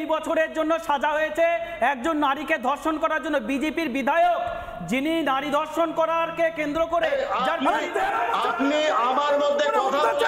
বছরের জন্য সাজা হয়েছে একজন নারীকে ধর্ষণ করার জন্য। বিজেপির বিধায়ক যিনি নারী ধর্ষণ করারকে কেন্দ্র করে আপনি আমার মধ্যে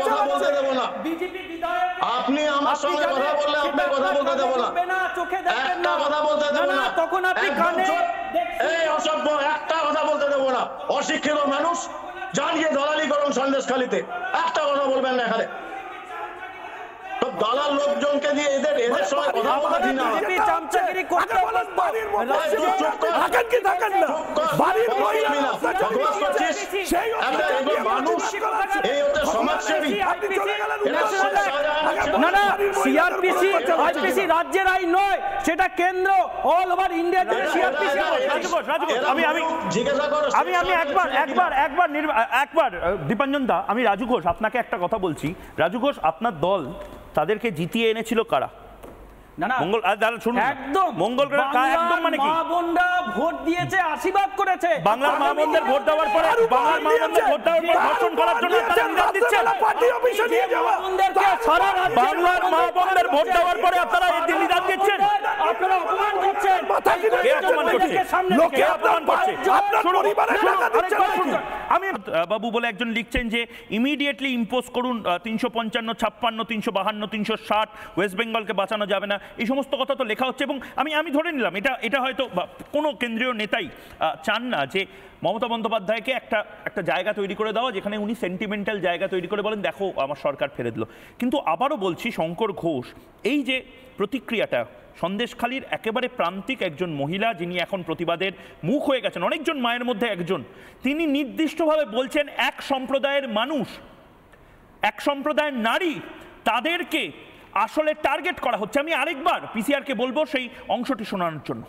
কথা বলতে দেব না। বিজেপি বিধায়ক আপনি আমার সঙ্গে কথা বললে আপনি কথা বলতে দেব না, চোখে দেখবেন না, কথা বলতে দেব না। তখন আপনি কানে এই অসভ্য একটা কথা বলতে দেব না। অশিক্ষিত মানুষ জানিয়ে দলালি করুন সন্দেশখালীতে, একটা কথা বলবেন না। এখানে দালাল লোকজনকে দিয়ে এদের সঙ্গে কথা বলতে দিন না। চামচাগিরি করতে বলেন সিআরপিসি রাজ্যের আইন নয়, সেটা কেন্দ্র অল ওভার ইন্ডিয়া থেকে সিআরপিসি। একবার দীপাঞ্জন দা, আমি রাজু ঘোষ আপনাকে একটা কথা বলছি। রাজু ঘোষ, আপনার দল তাদেরকে জিতিয়ে এনেছিল কারা? ভোট দিয়েছে, আশীর্বাদ করেছে। বাংলার মা বোনদের ভোট দেওয়ার পরে ধর্ষণ করার জন্য বাংলার মা বোনদের ভোট দেওয়ার পরে আপনারা দিল্লি দান দিচ্ছেন। আপনারা অপমান করছেন। আমি বাবু বলে একজন লিখছেন যে ইমিডিয়েটলি ইম্পোজ করুন 355, 56, 352, 360, ওয়েস্ট বেঙ্গলকে বাঁচানো যাবে না, এই সমস্ত কথা তো লেখা হচ্ছে। এবং আমি ধরে নিলাম এটা হয়তো কোনো কেন্দ্রীয় নেতাই চান না যে মমতা বন্দ্যোপাধ্যায়কে একটা জায়গা তৈরি করে দেওয়া যেখানে উনি সেন্টিমেন্টাল জায়গা তৈরি করে বলেন দেখো আমার সরকার ফেরে দিল। কিন্তু আবারও বলছি, শঙ্কর ঘোষ এই যে প্রতিক্রিয়াটা, সন্দেশখালীর একেবারে প্রান্তিক একজন মহিলা যিনি এখন প্রতিবাদের মুখ হয়ে গেছেন, অনেকজন মায়ের মধ্যে একজন, তিনি নির্দিষ্টভাবে বলছেন এক সম্প্রদায়ের মানুষ, এক সম্প্রদায়ের নারী, তাদেরকে আসলে টার্গেট করা হচ্ছে। আমি আরেকবার পিসিআরকে বলবো সেই অংশটি শোনানোর জন্য।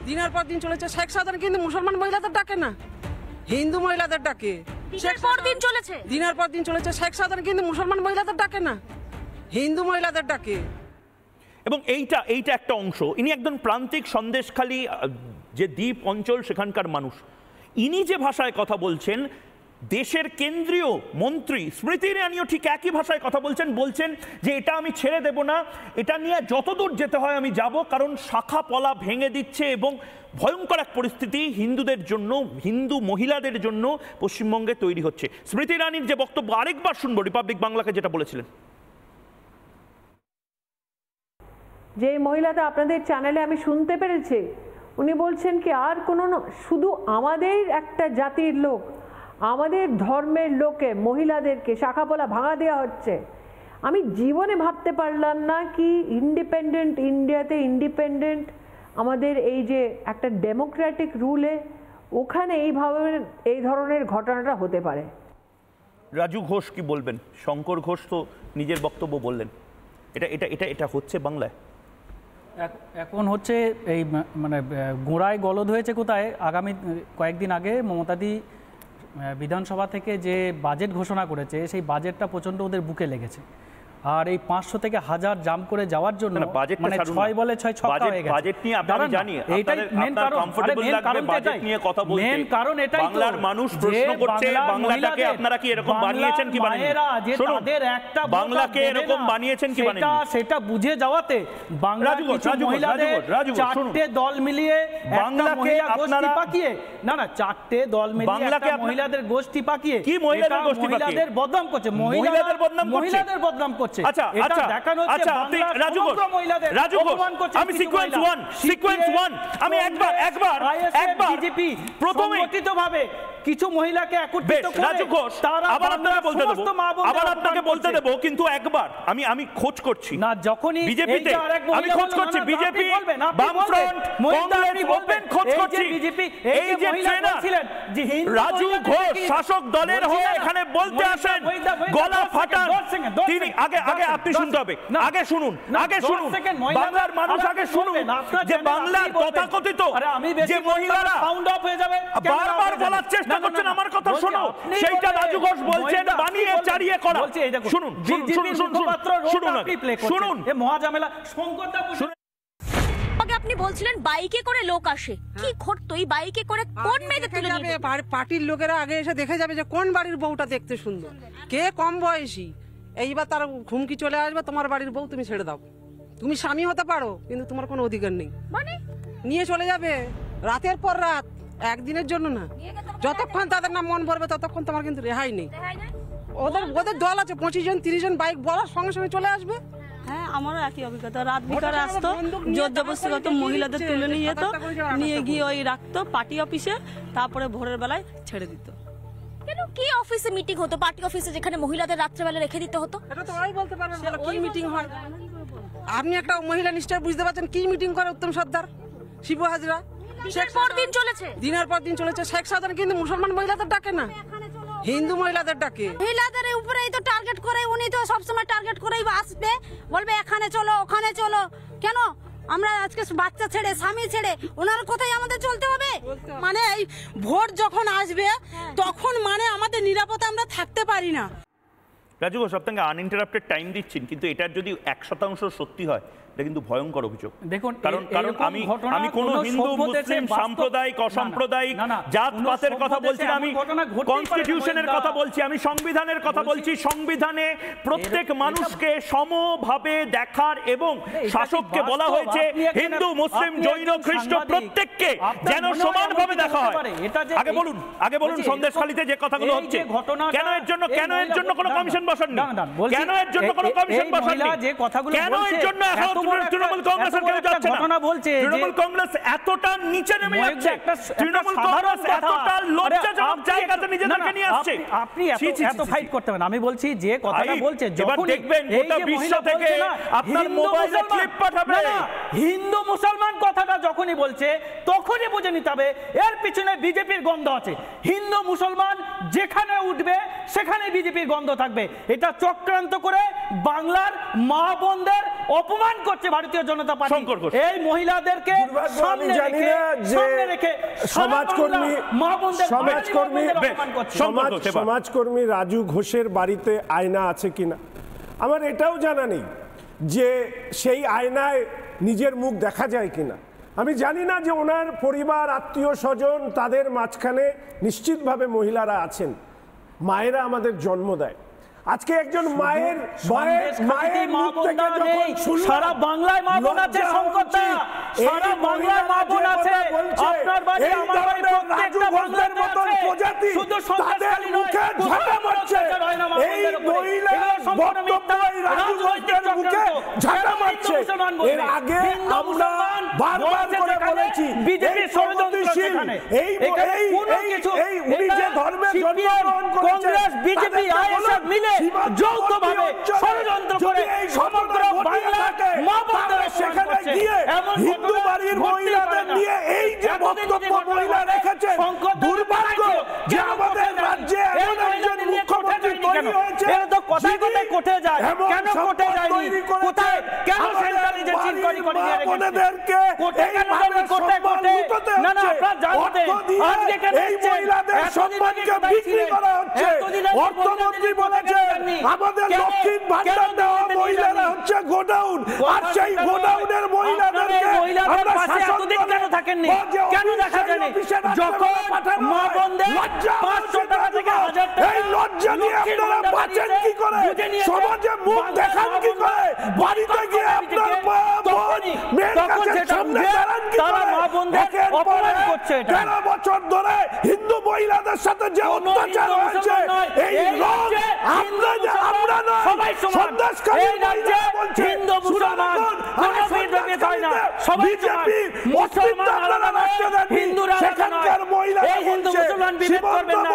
দিনের পর দিন চলেছে। শেখ সাধারণ কিন্তু মুসলমান মহিলাদের ডাকে না, হিন্দু মহিলাদের ডাকে। দিনের পর দিন চলেছে। শেখ সাধারণ কিন্তু মুসলমান মহিলাদের ডাকে না, হিন্দু মহিলাদের ডাকে। এবং এইটা একটা অংশ। ইনি একজন প্রান্তিক সন্দেশখালী যে দ্বীপ অঞ্চল সেখানকার মানুষ। ইনি যে ভাষায় কথা বলছেন, দেশের কেন্দ্রীয় মন্ত্রী স্মৃতি ইরানিও ঠিক একই ভাষায় কথা বলছেন যে এটা আমি ছেড়ে দেব না, এটা নিয়ে যতদূর যেতে হয় আমি যাব, কারণ শাখা পলা ভেঙে দিচ্ছে এবং ভয়ঙ্কর এক পরিস্থিতি হিন্দুদের জন্য, হিন্দু মহিলাদের জন্য পশ্চিমবঙ্গে তৈরি হচ্ছে। স্মৃতি ইরানির যে বক্তব্য আরেকবার শুনবো, রিপাবলিক বাংলাকে যেটা বলেছিলেন। যে মহিলাটা আপনাদের চ্যানেলে আমি শুনতে পেরেছি, উনি বলছেন কি আর কোনো শুধু আমাদের একটা জাতির লোক, আমাদের ধর্মের লোকে মহিলাদেরকে শাখাপলা ভাঙা দেওয়া হচ্ছে। আমি জীবনে ভাবতে পারলাম না কি ইন্ডিপেন্ডেন্ট ইন্ডিয়াতে, ইন্ডিপেন্ডেন্ট আমাদের এই যে একটা ডেমোক্রেটিক রুলে, ওখানে এই ধরনের ঘটনাটা হতে পারে। রাজু ঘোষ কি বলবেন? শঙ্কর ঘোষ তো নিজের বক্তব্য বললেন, এটা হচ্ছে বাংলায় এখন হচ্ছে এই মানে গোড়ায় গলদ হয়েছে কোথায়? আগামী কয়েকদিন আগে মমতাদি বিধানসভা থেকে যে বাজেট ঘোষণা করেছে, সেই বাজেটটা প্রচণ্ড ওদের বুকে লেগেছে। আর এই 500 থেকে 1000 জাম্প করে যাওয়ার জন্য মানে 6 বলে 6 ছক্কা হয়ে গেছে। বাজেট নিয়ে আমি জানি এইটাই মেন কারণ। কমফোর্টেবল লাগবে বাজেট নিয়ে কথা বলতে। মেন কারণ এটাই, বাংলার মানুষ প্রশ্ন করছে বাংলাটাকে আপনারা কি এরকম বানিয়েছেন কি বানাননি? তাদের একটা বাংলাকে এরকম বানিয়েছেন কি বানাননি? সেটা বুঝে যাওয়াতে বাংলার কিছু মহিলাদের 4টে দল মিলিয়ে বাংলাকে আপনারা পাকিয়ে না 4টে দল মিলিয়ে একটা মহিলাদের গোষ্ঠী পাকিয়ে কি মহিলাদের গোষ্ঠী পাকিয়ে মহিলাদের বদনাম করছে, মহিলাদের বদনাম করছে। আচ্ছা দেখানো হচ্ছে রাজু ঘোষ আমি সিকোয়েন্স 1 আমি একবার বিজেপি প্রথমে গঠিতভাবে কিছু মহিলাকে একত্রিত করে রাজু ঘোষ আবার আপনাকে বলতে দেব কিন্তু একবার আমি খোঁজ করছি না, যখনই বিজেপিতে আমি খোঁজ করছি, বিজেপি বামফ্রন্ট কংগ্রেস ওপেন খোঁজ করছি, এই যে ট্রেনার রাজু ঘোষ শাসক দলের হয়ে এখানে বলতে আসেন গলা ফাটান তিনি। আগে আপনি শুনতে হবে, আগে শুনুন বাংলার মানুষ আগে শুনুন যে বাংলার তথাকথিত যে মহিলারা সাউন্ড অফ হয়ে যাবে বারবার বলার চেষ্টা করছেন, আমার কথা শোনো, সেইটা রাজু ঘোষ বলছেন বানিয়ে চারিয়ে করা। শুনুন শুনুন মহাঝামেলা। আপনি বলছিলেন বাইকে করে লোক আসে, কি ঘটতো এই বাইকে করে? কোন মেয়েদের তুলে নিয়ে যেত? পার্টির লোকেরা আগে এসে দেখে যাবে যে কোন বাড়ির বউটা দেখতে সুন্দর, কে কম বয়সী। এইবার তার হুমকি চলে আসবে, তোমার বাড়ির বউ তুমি ছেড়ে দাও, তুমি স্বামী হতে পারো কিন্তু তোমার কোনো অধিকার নেই। মানে নিয়ে চলে যাবে রাতের পর রাত, একদিনের জন্য না। যতক্ষণ তাদের না মন ভরবে ততক্ষণ তোমার কিন্তু রেহাই নেই। ওদের দল আছে 25 জন 30 জন, বাইক বলার সঙ্গে সঙ্গে চলে আসবে। হ্যাঁ, আমারও একই অভিজ্ঞতা। রাত বিকালে আসতো, জোর জবরদস্তি মহিলাদের তুলে নিয়ে যেত, নিয়ে গিয়ে ওই রাখতো পার্টি অফিসে, তারপরে ভোরের বেলায় ছেড়ে দিত। কেন, কি অফিসে মিটিং হতো? পার্টি অফিসে, যেখানে মহিলাদের রাত্রেবেলা রেখে দিতে হতো? এটা তো ওই বলতে পারবেন কি মিটিং হয়। আপনি একটা মহিলা নিশ্চয় বুঝতে পারছেন কি মিটিং করে উত্তম সর্দার, শিবু হাজরা। দিনের পর দিন চলেছে, দিনের পর দিন চলেছে। শেখ সাধারণ কিন্তু মুসলমান মহিলাদের ডাকে না, হিন্দু মহিলাদের ডাকে। মহিলাদের উপরেই তো টার্গেট করে, উনি তো সবসময় টার্গেট করেই আসবে, বলবে এখানে চলো ওখানে চলো। কেন আমরা আজকে বাচ্চা ছেড়ে স্বামী ছেড়ে ওনার কথাই আমাদের চলতে হবে? মানে এই ভোট যখন আসবে তখন মানে আমাদের নিরাপদে আমরা থাকতে পারি না। রাজু ঘোষ, আপনাকে আনইন্টারাপ্টেড টাইম দিচ্ছেন, কিন্তু এটার যদি 1% সত্যি হয় এটা কিন্তু ভয়ঙ্কর অভিযোগ। দেখুন, কারণ আমি কোন হিন্দু মুসলিম সাম্প্রদায়িক অসাম্প্রদায়িক জাতপাতের কথা বলছি না, আমি কনস্টিটিউশনের কথা বলছি, আমি সংবিধানের কথা বলছি। সংবিধানে প্রত্যেক মানুষকে সমভাবে দেখার এবং শাসককে বলা হয়েছে হিন্দু মুসলিম জৈন খ্রিস্ট প্রত্যেককে যেন সমানভাবে দেখা হয়। আগে বলুন সন্দেশখালীতে যে কথাগুলো হচ্ছে, কেন এর জন্য কোনো কমিশন বসাননি? কেন এর জন্য কোনো কমিশন বসাননি? কেন এর জন্য তৃণমূল কংগ্রেসের কেউ যাচ্ছে না? তৃণমূল কংগ্রেস এতটা নিচে নেমে যাচ্ছে, তৃণমূল কংগ্রেস এতটা লজ্জাজনক জায়গাতে নিজেদেরকে নিয়ে আসছে। আপনি এত ফাইট করতে পারেন। আমি বলছি যে কথাটা বলছে, যখন দেখবেন গোটা বিশ্ব থেকে আপনার মোবাইলে ক্লিপ পাঠাবে, হিন্দু মুসলমান কথাটা যখনই বলছে তখনই বুঝে নিতে হবে এর পিছনে বিজেপির গন্ধ আছে। হিন্দু মুসলমান যেখানে উঠবে সেখানে বিজেপির গন্ধ থাকবে। এটা চক্রান্ত করে বাংলার মা বোনদের অপমান করছে ভারতীয় জনতা পার্টি। এই মহিলাদেরকে সামনে রেখে সমাজকর্মী রাজু ঘোষের বাড়িতে আয়না আছে কিনা আমার এটাও জানা নেই, যে সেই আয়নায় নিজের মুখ দেখা যায় কিনা। আমি জানি না যে ওনার পরিবার আত্মীয় স্বজন তাদের মাঝখানে নিশ্চিতভাবে মহিলারা আছেন। মায়েরা আমাদের জন্ম দেয়। আজকে একজন মায়ের মুখ থেকে যখন সারা বাংলায় মা বোন আছে, সংকটটা সারা বাংলায় মা বোন আছে। আপনার বাড়ি আমার বাড়ি প্রত্যেকটা বাংলার মতন প্রজাতি শুধু সন্দেশখালী মুখে ঝাঁটা মারছে। এই মহিলা বক্তব্য রাজু ঘোষের মুখে ঝাঁটা মারছে। এর আগে আমরা বারবার করে বলেছি বিজেপির ষড়যন্ত্রশীল এই উনি যে ধর্মে জন্মগ্রহণ করেছেন, কংগ্রেস বিজেপি আইএসএফ মিলে যৌথভাবে ষড়যন্ত্র করে সমগ্র বাংলাকে মা বোনদের সেখানে গিয়ে হিন্দু বাড়ির মহিলাদের নিয়ে এই যে বক্তব্য মহিলা রেখেছে, দুর্ভাগ্য যে আমাদের রাজ্যে এমন একজন মুখ্যমন্ত্রী তৈরি হয়েছে। এর তো কথায় কথায় কোর্টে যায়, কেন কোর্টে যায়নি? কোথায় কেন সেন্ট্রালাইজেশন ইনকোয়ারি করে দিয়ে রেখেছে? ওনাদেরকে এইভাবে কোর্টে না আপনারা জানতেন আজকে কেন এই মহিলাদের সম্মানকে বিক্রি করা হচ্ছে। অর্থমন্ত্রী বলেছে আমাদের দক্ষিণ ভান্ডার দেওয়া মহিলারা হচ্ছে গোডাউন, আর সেই গোডাউনের মহিলাদেরকে আমরা শাসন কেন থাকেননি, কেন দেখা যায়নি? যখন মা বোনদের 500 টাকা থেকে 1000 টাকা, এই লজ্জা নিয়ে আপনারা বাঁচেন কি করে? সমাজে মুখ দেখান কি করে? বাড়িতে গিয়ে আপনার মা বোন মেয়ের কাছে সামনে দাঁড়ান কি করে? মা বোনদের অপমান করছে। 13 বছর ধরে হিন্দু মহিলাদের সাথে যে অত্যাচার হয়েছে, এই রোগ আমরা নয়, সবাই সমান। এই রাজ্যে হিন্দু মুসলমান কোনো ভেদাভেদ হয় না, সবাই সমান। মুসলমান আলাদা নয়, হিন্দুরা আলাদা নয়। এই হিন্দু মুসলমান বিভেদ করবেন না,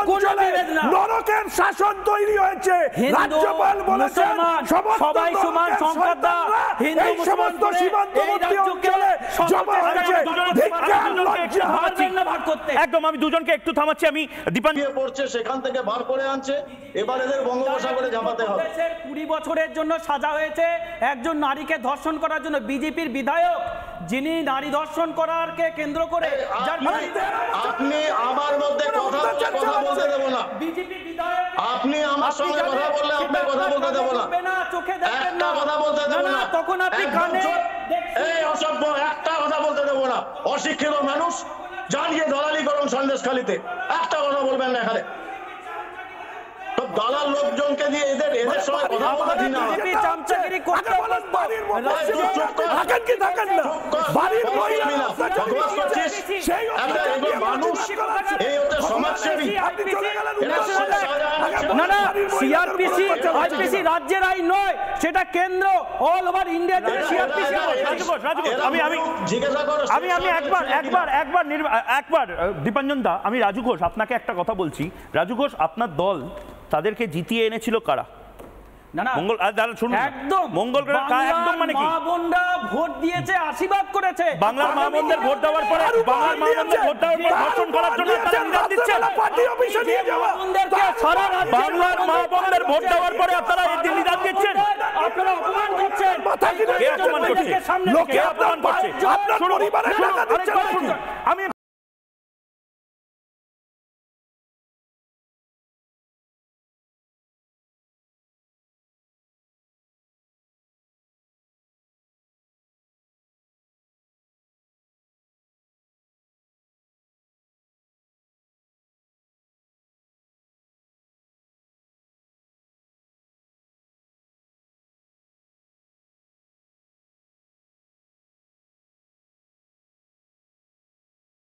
কোনো বিভেদ না। নরকের শাসন তৈরি হয়েছে। রাজ্যপাল বলেছেন সবাই সমান। সংখ্যাটা হিন্দু মুসলমান করে এই রাজ্যকে জমা হয়েছে। একদম আমি দুজনকে একটু থামাচ্ছি। আমি দীপান পড়ছে সেখান থেকে বার করে আনছে, এবার এদের বঙ্গোপসাগরে জামাতে হবে। 20 বছরের জন্য সাজা হয়েছে একজন নারীকে ধর্ষণ করার জন্য। বিজেপির বিধায়ক যিনি নারী ধর্ষণ করারকে কেন্দ্র করে, আপনি আমার মধ্যে কথা বলতে দেব না। বিজেপি বিধায়ক আপনি আমার সঙ্গে কথা বললে আপনার কথা বলতে দেবো না, চোখে দেখবেন একটা না, কথা বলতে দেবো না, তখন আপনি একদম কানে চুপ। এই অসভ্য, একটা কথা বলতে দেবো না। অশিক্ষিত মানুষ জানিয়ে দালালি করুন সন্দেশখালীতে, একটা কথা বলবেন না এখানে। সব দালাল লোকজনকে দিয়ে এদের সঙ্গে কথা বলা ঠিক না। বিজেপি চামচাগিরি করতে অভ্যস্ত। চুপ কর। থাকেন কি থাকেন না? চুপ কর। বাড়ির কথা মহিলা বলবি না। বকবাস করছিস? সেই একটা এগুলো মানুষ, এই হচ্ছে সমাজসেবী। এরা না না, সিআরপিসি আইপিসি রাজ্যের আইন নয়, সেটা কেন্দ্র, অল ওভার ইন্ডিয়া সিআরপিসি। একবার দীপাঞ্জন দা, আমি রাজু ঘোষ আপনাকে একটা কথা বলছি। রাজু ঘোষ, আপনার দল তাদেরকে জিতিয়ে এনেছিল কারা? না না, মঙ্গল শুনুন, একদম মঙ্গল একদম মানে কি, মা বোনরা ভোট দিয়েছে, আশীর্বাদ করেছে। বাংলার মা বোনদের ভোট দেওয়ার পরে বাংলার মা বোনদের ভোট দেওয়ার পরে ধর্ষণ করার জন্য তারা নির্দেশ দিচ্ছেন। পার্টি অফিসে নিয়ে যাওয়া বাংলার মা বোনদের ভোট দেওয়ার পরে আপনারা এই দিল্লি দান দিচ্ছেন। আপনারা অপমান করছেন। কে অপমান করছে? লোকে অপমান করছে। আপনার পরিবারের টাকা দিচ্ছেন নাকি? আমি